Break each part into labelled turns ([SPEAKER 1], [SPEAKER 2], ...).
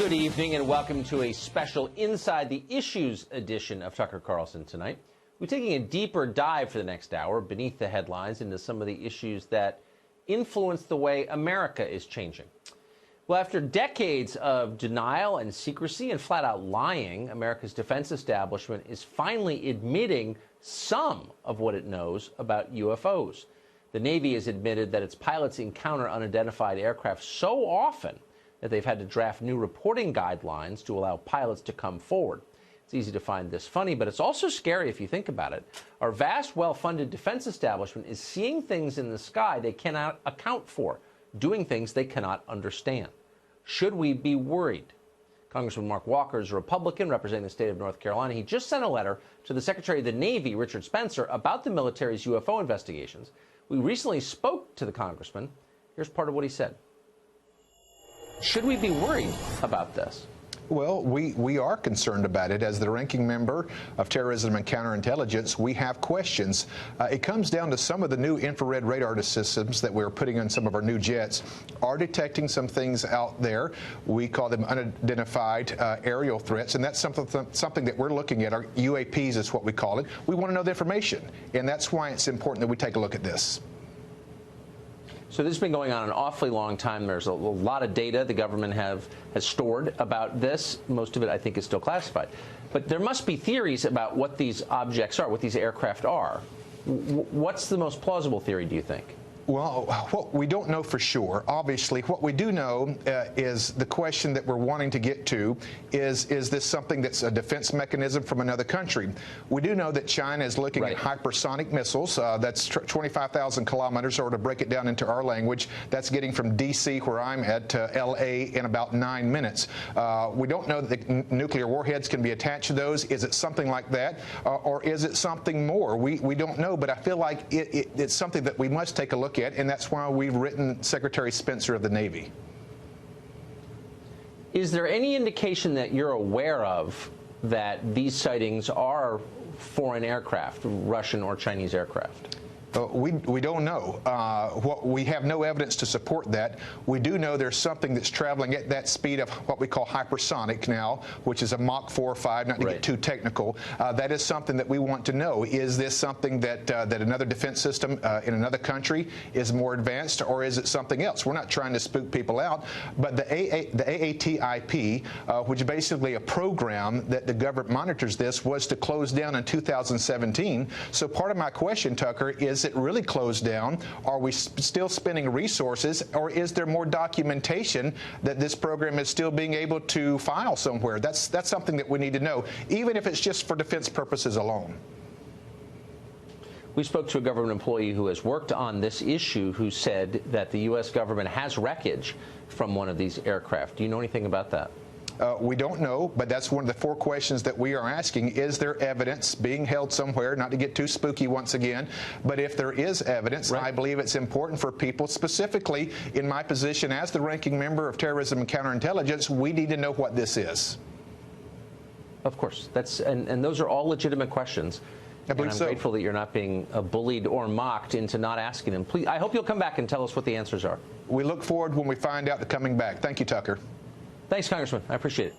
[SPEAKER 1] Good evening and welcome to a special Inside the Issues edition of Tucker Carlson tonight. We're taking a deeper dive for the next hour beneath the headlines into some of the issues that influence the way America is changing. Well, after decades of denial and secrecy and flat-out lying, America's defense establishment is finally admitting some of what it knows about UFOs. The Navy has admitted that its pilots encounter unidentified aircraft so often that they've had to draft new reporting guidelines to allow pilots to come forward. It's easy to find this funny, but it's also scary if you think about it. Our vast, well-funded defense establishment is seeing things in the sky they cannot account for, doing things they cannot understand. Should we be worried? Congressman Mark Walker is a Republican representing the state of North Carolina. He just sent a letter to the Secretary of the Navy, Richard Spencer, about the military's UFO investigations. We recently spoke to the congressman. Here's part of what he said. Should we be worried about this?
[SPEAKER 2] Well, we are concerned about it. As the ranking member of Terrorism and Counterintelligence, we have questions. It comes down to some of the new infrared radar systems that we're putting on some of our new jets are detecting some things out there. We call them unidentified aerial threats, and that's something that we're looking at. Our UAPs is what we call it. We want to know the information, and that's why it's important that we take a look at this.
[SPEAKER 1] So this has been going on an awfully long time. There's a lot of data the government has stored about this. Most of it, I think, is still classified. But there must be theories about what these objects are, what these aircraft are. What's the most plausible theory, do you think?
[SPEAKER 2] Well, we don't know for sure. Obviously, what we do know is the question that we're wanting to get to is this something that's a defense mechanism from another country? We do know that China is looking at hypersonic missiles. That's 25,000 kilometers, or to break it down into our language, that's getting from D.C., where I'm at, to L.A. in about 9 minutes. We don't know that the nuclear warheads can be attached to those. Is it something like that, or is it something more? We don't know, but I feel like it's something that we must take a look at, and that's why we've written Secretary Spencer of the Navy.
[SPEAKER 1] Is there any indication that you're aware of that these sightings are foreign aircraft, Russian or Chinese aircraft?
[SPEAKER 2] We don't know. We have no evidence to support that. We do know there's something that's traveling at that speed of what we call hypersonic now, which is a Mach 4 or 5, not to get too technical. That is something that we want to know. Is this something that another defense system in another country is more advanced, or is it something else? We're not trying to spook people out, but the AATIP, which is basically a program that the government monitors this, was to close down in 2017. So part of my question, Tucker, is it really closed down? Are we still spending resources, or is there more documentation that this program is still being able to file somewhere? That's something that we need to know, even if it's just for defense purposes alone.
[SPEAKER 1] We spoke to a government employee who has worked on this issue, who said that the U.S. government has wreckage from one of these aircraft. Do you know anything about that?
[SPEAKER 2] We don't know, but that's one of the 4 questions that we are asking. Is there evidence being held somewhere? Not to get too spooky once again, but if there is evidence, I believe it's important for people, specifically in my position as the ranking member of Terrorism and Counterintelligence, we need to know what this is.
[SPEAKER 1] Of course. And those are all legitimate questions.
[SPEAKER 2] I believe so.
[SPEAKER 1] I'm grateful that you're not being bullied or mocked into not asking them. Please, I hope you'll come back and tell us what the answers are.
[SPEAKER 2] We look forward when we find out the coming back. Thank you, Tucker.
[SPEAKER 1] Thanks, Congressman. I appreciate it.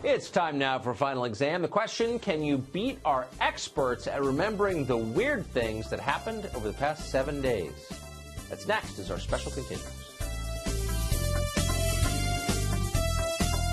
[SPEAKER 1] It's time now for Final Exam. The question, can you beat our experts at remembering the weird things that happened over the past 7 days? That's next as our special continues.